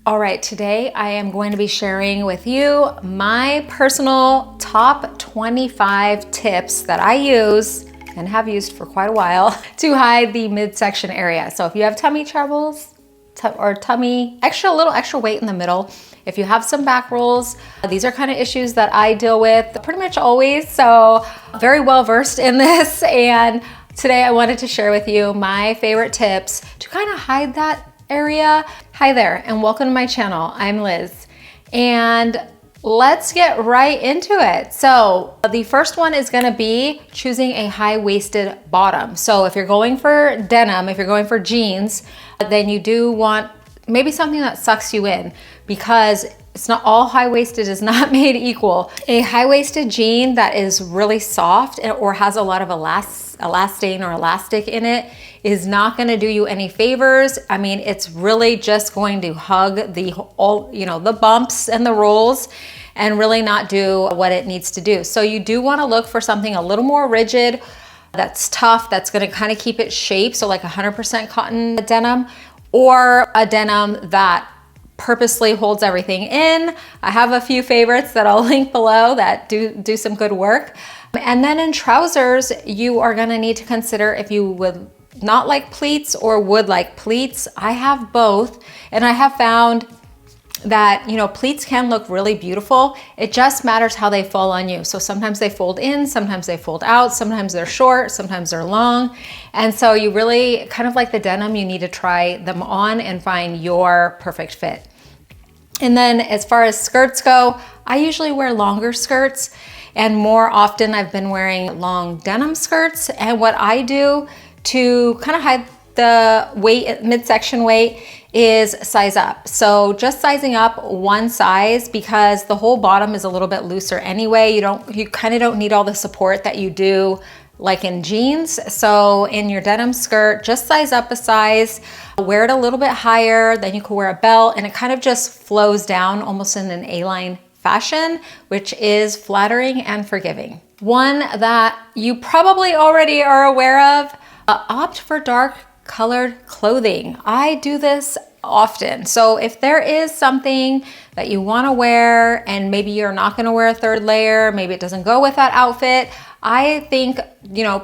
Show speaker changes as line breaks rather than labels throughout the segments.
All right, today I am going to be sharing with you my personal top 25 tips that I use and have used for quite a while to hide the midsection area. So if you have tummy troubles or tummy, a little extra weight in the middle, if you have some back rolls, these are kind of issues that I deal with pretty much always. So very well versed in this. And today I wanted to share with you my favorite tips to kind of hide that area. Hi there and welcome to my channel. I'm Liz and let's get right into it. So the first one is going to be choosing a high-waisted bottom. So if you're going for denim, if you're going for jeans, then you do want maybe something that sucks you in, because it's not all high-waisted is not made equal. A high-waisted jean that is really soft or has a lot of elastane or elastic in it is not going to do you any favors. I mean, it's really just going to hug the bumps and the rolls and really not do what it needs to do. So you do want to look for something a little more rigid, that's tough, that's going to kind of keep its shape. So like 100% cotton denim, or a denim that purposely holds everything in. I have a few favorites that I'll link below that do some good work. And then in trousers, you are going to need to consider if you would not like pleats or would like pleats. I have both, and I have found that, pleats can look really beautiful. It just matters how they fall on you. So sometimes they fold in, sometimes they fold out, sometimes they're short, sometimes they're long. And so you really, kind of like the denim, you need to try them on and find your perfect fit. And then as far as skirts go, I usually wear longer skirts, and more often I've been wearing long denim skirts. And what I do to kind of hide the weight, midsection weight, is size up. So just sizing up one size, because the whole bottom is a little bit looser anyway. You kind of don't need all the support that you do like in jeans. So in your denim skirt, just size up a size, wear it a little bit higher, then you can wear a belt, and it kind of just flows down almost in an A-line fashion, which is flattering and forgiving. One that you probably already are aware of, opt for dark colored clothing. I do this often. So if there is something that you want to wear and maybe you're not going to wear a third layer, maybe it doesn't go with that outfit, I think,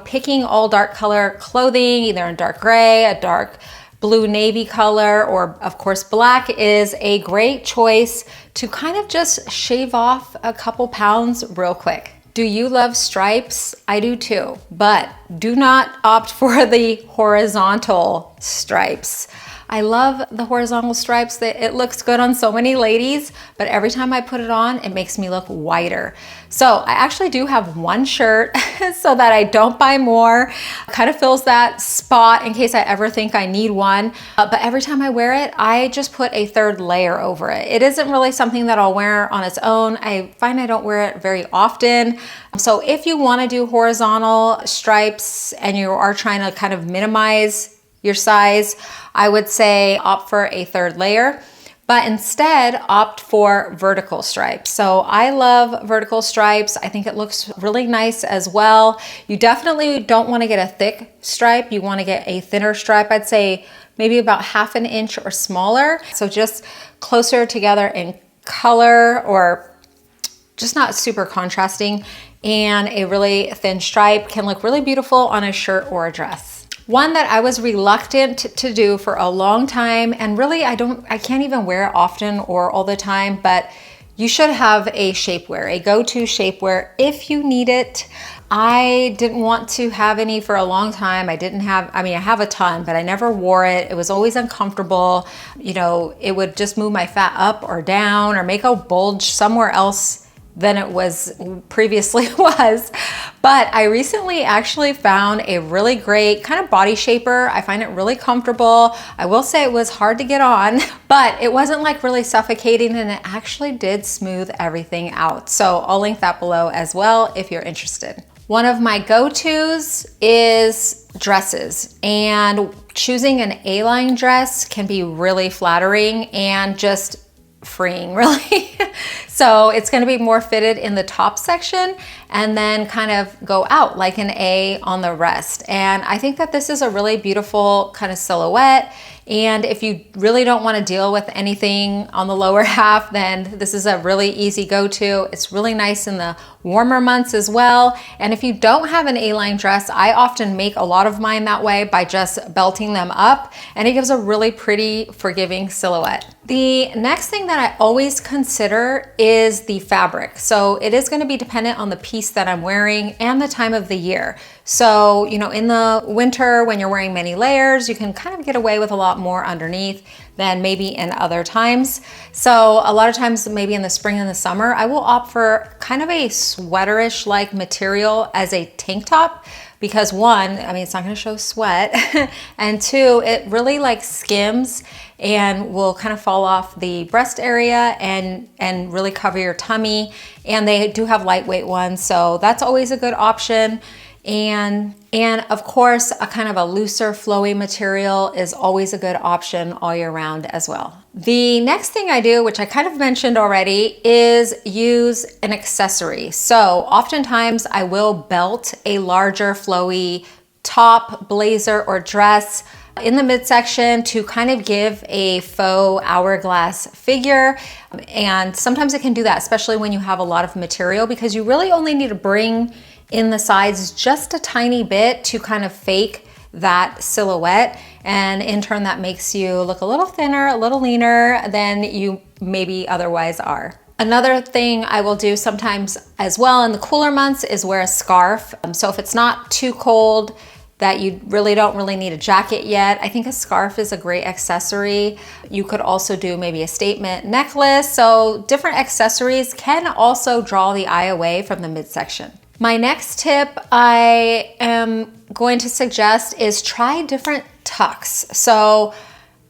picking all dark color clothing, either in dark gray, a dark blue navy color, or of course black, is a great choice to kind of just shave off a couple pounds real quick. Do you love stripes? I do too, but do not opt for the horizontal stripes. I love the horizontal stripes. It looks good on so many ladies, but every time I put it on, it makes me look wider. So I actually do have one shirt so that I don't buy more. Kind of fills that spot in case I ever think I need one. But every time I wear it, I just put a third layer over it. It isn't really something that I'll wear on its own. I find I don't wear it very often. So if you want to do horizontal stripes and you are trying to kind of minimize your size, I would say opt for a third layer, but instead opt for vertical stripes. So I love vertical stripes. I think it looks really nice as well. You definitely don't want to get a thick stripe. You want to get a thinner stripe. I'd say maybe about 1/2 inch or smaller. So just closer together in color, or just not super contrasting. And a really thin stripe can look really beautiful on a shirt or a dress. One that I was reluctant to do for a long time, and really I can't even wear it often or all the time, but you should have a shapewear, a go-to shapewear if you need it. I didn't want to have any for a long time. I have a ton, but I never wore it. It was always uncomfortable. It would just move my fat up or down or make a bulge somewhere else than it was previously was. But I recently actually found a really great kind of body shaper. I find it really comfortable. I will say it was hard to get on, but it wasn't like really suffocating, and it actually did smooth everything out. So I'll link that below as well if you're interested. One of my go-tos is dresses, and choosing an A-line dress can be really flattering and just freeing, really. So it's going to be more fitted in the top section and then kind of go out like an A on the rest. And I think that this is a really beautiful kind of silhouette. And if you really don't want to deal with anything on the lower half, then this is a really easy go-to. It's really nice in the warmer months as well. And if you don't have an A-line dress, I often make a lot of mine that way by just belting them up, and it gives a really pretty, forgiving silhouette. The next thing that I always consider is the fabric. So it is going to be dependent on the piece that I'm wearing and the time of the year. So, you know, in the winter when you're wearing many layers, you can kind of get away with a lot more underneath than maybe in other times. So a lot of times, maybe in the spring and the summer, I will opt for kind of a sweaterish like material as a tank top, because one, I mean, it's not gonna show sweat, and two, it really like skims and will kind of fall off the breast area and really cover your tummy. And they do have lightweight ones, so that's always a good option. And of course, a kind of a looser flowy material is always a good option all year round as well. The next thing I do, which I kind of mentioned already, is use an accessory. So oftentimes I will belt a larger flowy top, blazer, or dress in the midsection to kind of give a faux hourglass figure. And sometimes it can do that, especially when you have a lot of material, because you really only need to bring in the sides just a tiny bit to kind of fake that silhouette. And in turn, that makes you look a little thinner, a little leaner than you maybe otherwise are. Another thing I will do sometimes as well in the cooler months is wear a scarf. So if it's not too cold, that you don't really need a jacket yet, I think a scarf is a great accessory. You could also do maybe a statement necklace. So different accessories can also draw the eye away from the midsection. My next tip I am going to suggest is try different tucks. So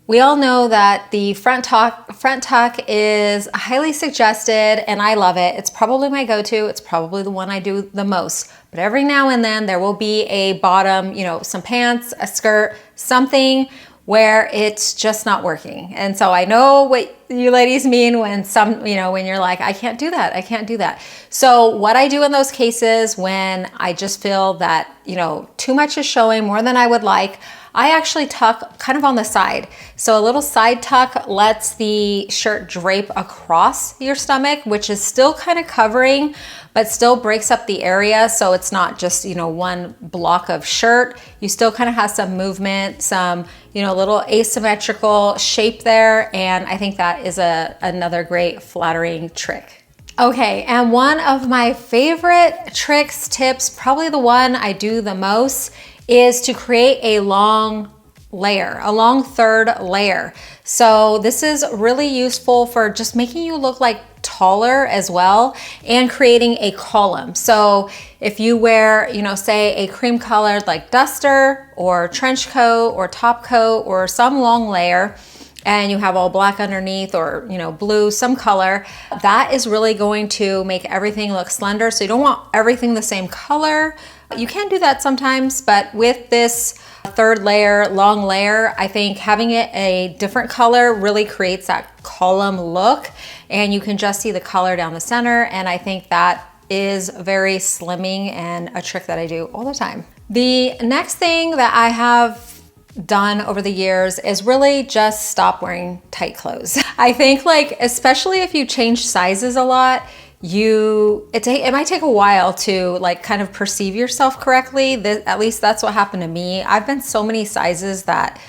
we all know that the front tuck is highly suggested, and I love it. It's probably my go-to. It's probably the one I do the most. But every now and then there will be a bottom, you know, some pants, a skirt, something where it's just not working. And so I know what you ladies mean when when you're like, I can't do that, I can't do that. So what I do in those cases when I just feel that, you know, too much is showing, more than I would like, I actually tuck kind of on the side. So a little side tuck lets the shirt drape across your stomach, which is still kind of covering, but still breaks up the area. So it's not just, you know, one block of shirt. You still kind of have some movement, some, you know, little asymmetrical shape there. And I think that is another great flattering trick. Okay, and one of my favorite tricks, tips, probably the one I do the most, is to create a long layer, a long third layer. So this is really useful for just making you look like taller as well, and creating a column. So if you wear, you know, say a cream colored like duster or trench coat or top coat or some long layer, and you have all black underneath, or, you know, blue, some color, that is really going to make everything look slender. So you don't want everything the same color. You can do that sometimes, but with this third layer, long layer, I think having it a different color really creates that column look, and you can just see the color down the center. And I think that is very slimming and a trick that I do all the time. The next thing that I have done over the years is really just stop wearing tight clothes. I think, like, especially if you change sizes a lot, it might take a while to like kind of perceive yourself correctly. At least that's what happened to me. I've been so many sizes that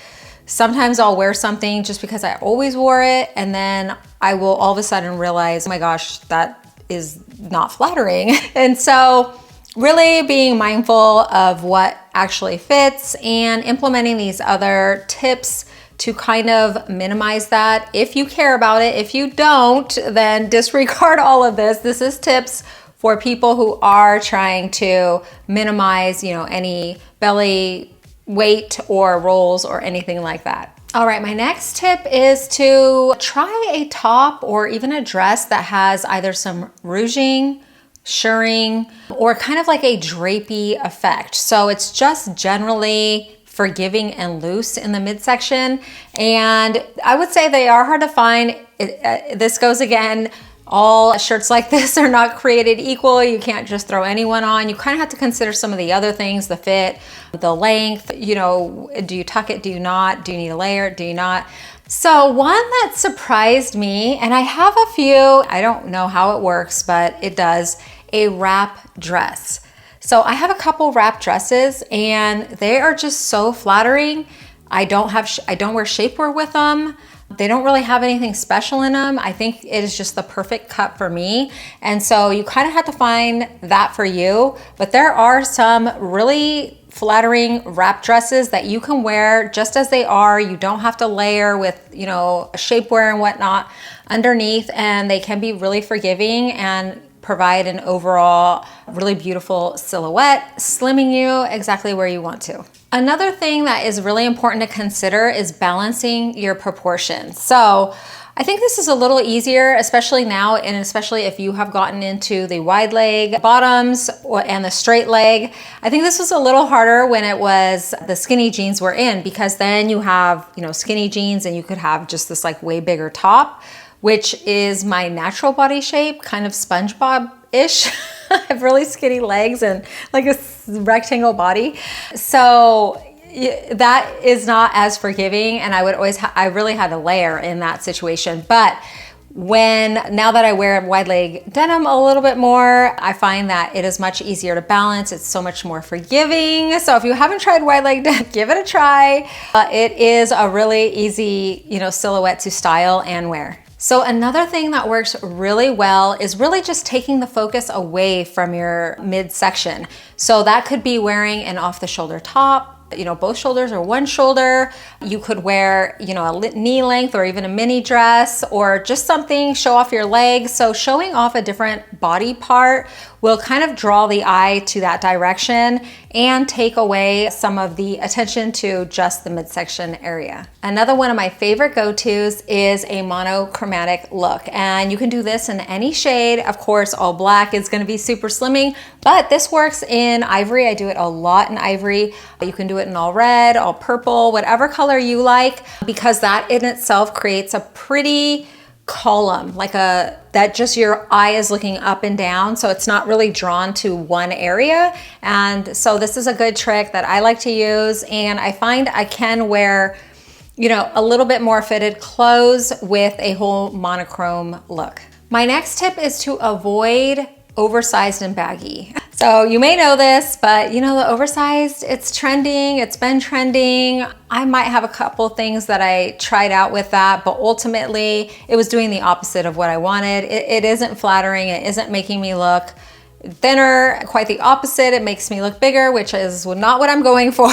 sometimes I'll wear something just because I always wore it, and then I will all of a sudden realize, oh my gosh, that is not flattering. And so really being mindful of what actually fits and implementing these other tips to kind of minimize that. If you care about it, if you don't, then disregard all of this. This is tips for people who are trying to minimize, you know, any belly weight or rolls or anything like that. All right, my next tip is to try a top or even a dress that has either some ruching, shirring, or kind of like a drapey effect. So it's just generally forgiving and loose in the midsection. And I would say they are hard to find. This goes again all shirts like this are not created equal. You can't just throw anyone on. You kind of have to consider some of the other things, the fit, the length, you know, do you tuck it, do you not? Do you need a layer, do you not? So one that surprised me, and I have a few, I don't know how it works, but it does, a wrap dress. So I have a couple wrap dresses and they are just so flattering. I don't wear shapewear with them. They don't really have anything special in them. I think it is just the perfect cut for me. And so you kind of have to find that for you. But there are some really flattering wrap dresses that you can wear just as they are. You don't have to layer with, you know, shapewear and whatnot underneath, and they can be really forgiving and provide an overall really beautiful silhouette, slimming you exactly where you want to. Another thing that is really important to consider is balancing your proportions. So I think this is a little easier, especially now, and especially if you have gotten into the wide leg bottoms and the straight leg. I think this was a little harder when it was the skinny jeans were in, because then you have, you know, skinny jeans and you could have just this like way bigger top, which is my natural body shape, kind of SpongeBob-ish. I have really skinny legs and like a rectangle body. So that is not as forgiving, and I really had to layer in that situation. But now that I wear wide leg denim a little bit more, I find that it is much easier to balance. It's so much more forgiving. So if you haven't tried wide leg denim, give it a try. It is a really easy, you know, silhouette to style and wear. So another thing that works really well is really just taking the focus away from your midsection. So that could be wearing an off the shoulder top, you know, both shoulders or one shoulder. You could wear, you know, a knee length or even a mini dress, or just something, show off your legs. So showing off a different body part will kind of draw the eye to that direction and take away some of the attention to just the midsection area. Another one of my favorite go-tos is a monochromatic look. And you can do this in any shade. Of course, all black is gonna be super slimming, but this works in ivory. I do it a lot in ivory. You can do it in all red, all purple, whatever color you like, because that in itself creates a pretty column, that just your eye is looking up and down, so it's not really drawn to one area. And so this is a good trick that I like to use, and I find I can wear, you know, a little bit more fitted clothes with a whole monochrome look. My next tip is to avoid oversized and baggy. So you may know this, but you know, the oversized, it's trending, it's been trending. I might have a couple things that I tried out with that, but ultimately it was doing the opposite of what I wanted. It isn't flattering, it isn't making me look thinner, quite the opposite. It makes me look bigger, which is not what I'm going for.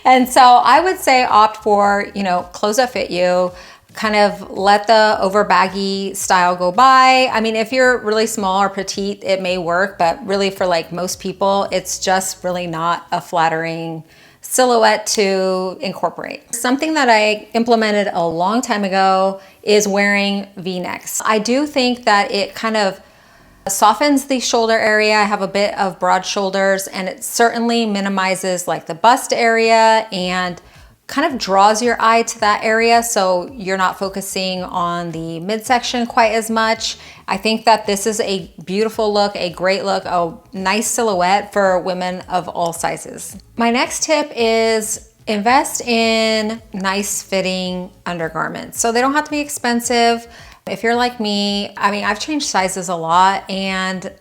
And so I would say opt for, you know, clothes that fit you. Kind of let the over baggy style go by. I mean, if you're really small or petite, it may work, but really for like most people, it's just really not a flattering silhouette to incorporate. Something that I implemented a long time ago is wearing V-necks. I do think that it kind of softens the shoulder area. I have a bit of broad shoulders, and it certainly minimizes like the bust area and kind of draws your eye to that area, so you're not focusing on the midsection quite as much. I think that this is a beautiful look, a great look, a nice silhouette for women of all sizes. My next tip is invest in nice fitting undergarments. So they don't have to be expensive. If you're like me, I mean, I've changed sizes a lot, and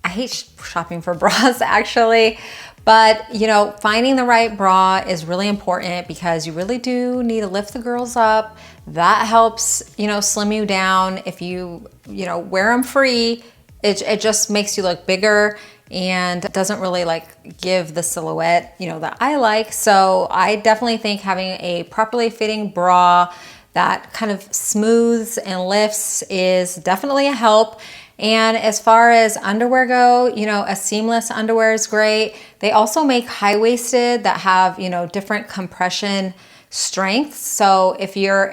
I hate shopping for bras actually. But, you know, finding the right bra is really important, because you really do need to lift the girls up. That helps, you know, slim you down. If you know, wear them free, it just makes you look bigger and doesn't really like give the silhouette, you know, that I like. So I definitely think having a properly fitting bra that kind of smooths and lifts is definitely a help. And as far as underwear go, you know, a seamless underwear is great. They also make high-waisted that have, you know, different compression strengths. So if your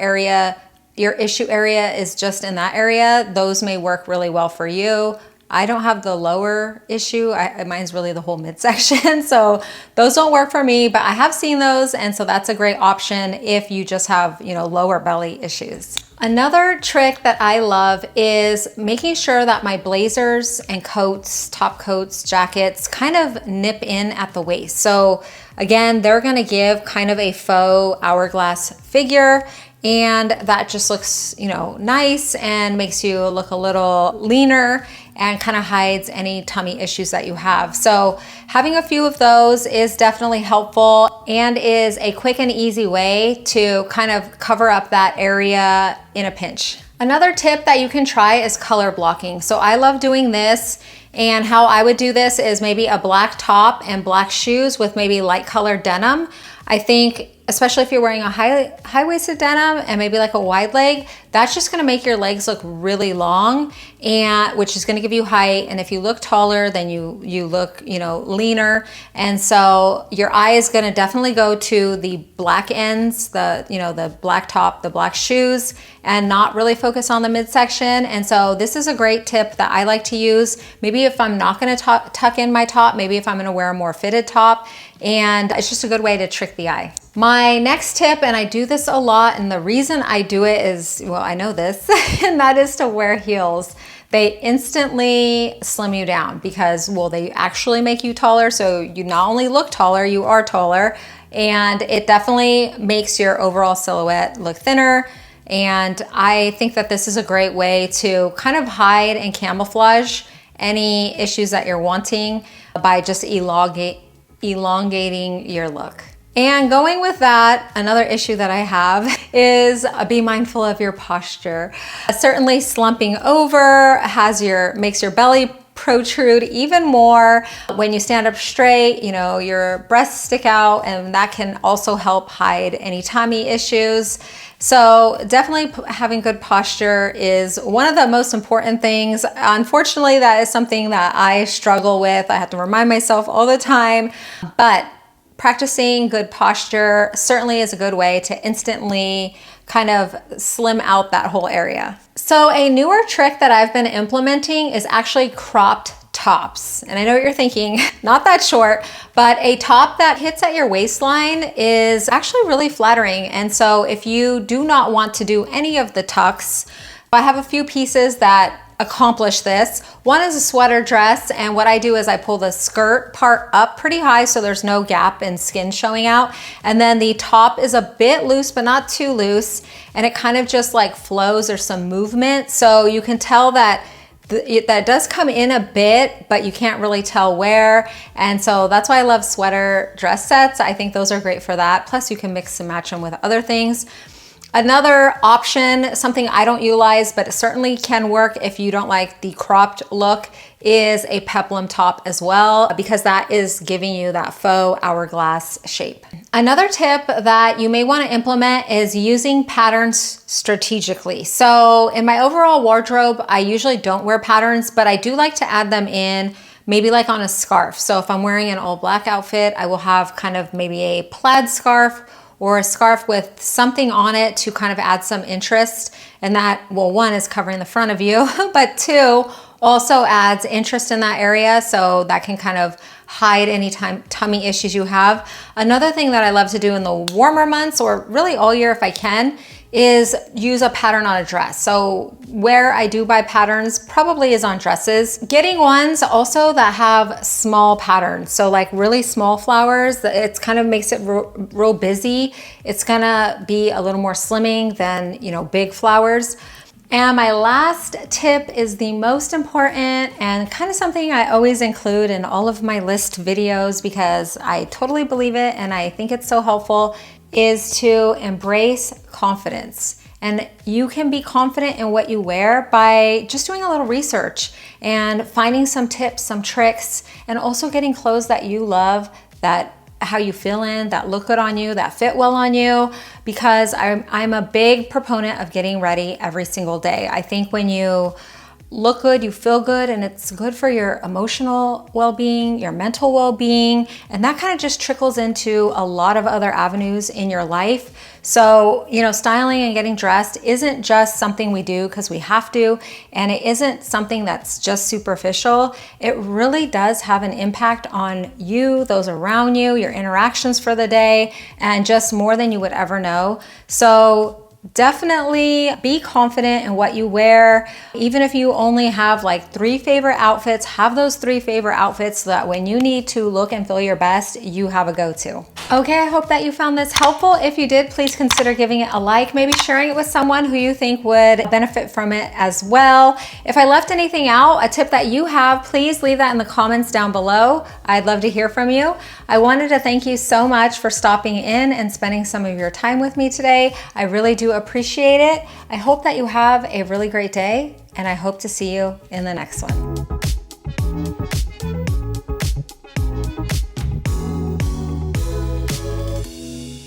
issue area is just in that area, those may work really well for you. I don't have the lower issue. Mine's really the whole midsection. So those don't work for me, but I have seen those. And so that's a great option if you just have, you know, lower belly issues. Another trick that I love is making sure that my blazers and coats, top coats, jackets kind of nip in at the waist. So again, they're gonna give kind of a faux hourglass figure, and that just looks, you know, nice and makes you look a little leaner and kind of hides any tummy issues that you have. So having a few of those is definitely helpful and is a quick and easy way to kind of cover up that area in a pinch. Another tip that you can try is color blocking. So I love doing this, and how I would do this is maybe a black top and black shoes with maybe light colored denim. I think especially if you're wearing a high-waisted denim and maybe like a wide leg, that's just gonna make your legs look really long, and which is gonna give you height. And if you look taller, then you look, you know, leaner. And so your eye is gonna definitely go to the black ends, the black top, the black shoes, and not really focus on the midsection. And so this is a great tip that I like to use. Maybe if I'm not gonna tuck in my top, maybe if I'm gonna wear a more fitted top, and it's just a good way to trick the eye. My next tip, and I do this a lot, and the reason I do it is, well, I know this, and that is to wear heels. They instantly slim you down because, well, they actually make you taller. So you not only look taller, you are taller, and it definitely makes your overall silhouette look thinner. And I think that this is a great way to kind of hide and camouflage any issues that you're wanting by just elongating your look. And going with that, another issue that I have is be mindful of your posture. Certainly slumping over makes your belly protrude even more. When you stand up straight, you know, your breasts stick out, and that can also help hide any tummy issues. So definitely having good posture is one of the most important things. Unfortunately, that is something that I struggle with. I have to remind myself all the time, but practicing good posture certainly is a good way to instantly kind of slim out that whole area. So a newer trick that I've been implementing is actually cropped tops. And I know what you're thinking, not that short, but a top that hits at your waistline is actually really flattering. And so if you do not want to do any of the tucks, I have a few pieces that accomplish this. One is a sweater dress, and what I do is I pull the skirt part up pretty high so there's no gap and skin showing out, and then the top is a bit loose but not too loose, and it kind of just like flows. There's some movement, so you can tell that that does come in a bit, but you can't really tell where. And so that's why I love sweater dress sets. I think those are great for that. Plus you can mix and match them with other things. Another option, something I don't utilize, but it certainly can work if you don't like the cropped look, is a peplum top as well, because that is giving you that faux hourglass shape. Another tip that you may want to implement is using patterns strategically. So in my overall wardrobe, I usually don't wear patterns, but I do like to add them in, maybe like on a scarf. So if I'm wearing an all black outfit, I will have kind of maybe a plaid scarf or a scarf with something on it to kind of add some interest. And that, well, one is covering the front of you, but two, also adds interest in that area, so that can kind of hide any tummy issues you have. Another thing that I love to do in the warmer months, or really all year if I can, is use a pattern on a dress. So where I do buy patterns probably is on dresses. Getting ones also that have small patterns, so like really small flowers, it kind of makes it real busy. It's gonna be a little more slimming than, you know, big flowers. And my last tip is the most important and kind of something I always include in all of my list videos because I totally believe it and I think it's so helpful, is to embrace confidence. And you can be confident in what you wear by just doing a little research and finding some tips, some tricks, and also getting clothes that you love, that how you feel in, that look good on you, that fit well on you, because I'm a big proponent of getting ready every single day. I think when you look good, you feel good, and it's good for your emotional well-being, your mental well-being, and that kind of just trickles into a lot of other avenues in your life. So, you know, styling and getting dressed isn't just something we do because we have to, and it isn't something that's just superficial. It really does have an impact on you, those around you, your interactions for the day, and just more than you would ever know. So definitely be confident in what you wear. Even if you only have like 3 favorite outfits, have those 3 favorite outfits so that when you need to look and feel your best, you have a go-to. Okay, I hope that you found this helpful. If you did, please consider giving it a like, maybe sharing it with someone who you think would benefit from it as well. If I left anything out, a tip that you have, please leave that in the comments down below. I'd love to hear from you. I wanted to thank you so much for stopping in and spending some of your time with me today. I really do appreciate it. I hope that you have a really great day, and I hope to see you in the next one.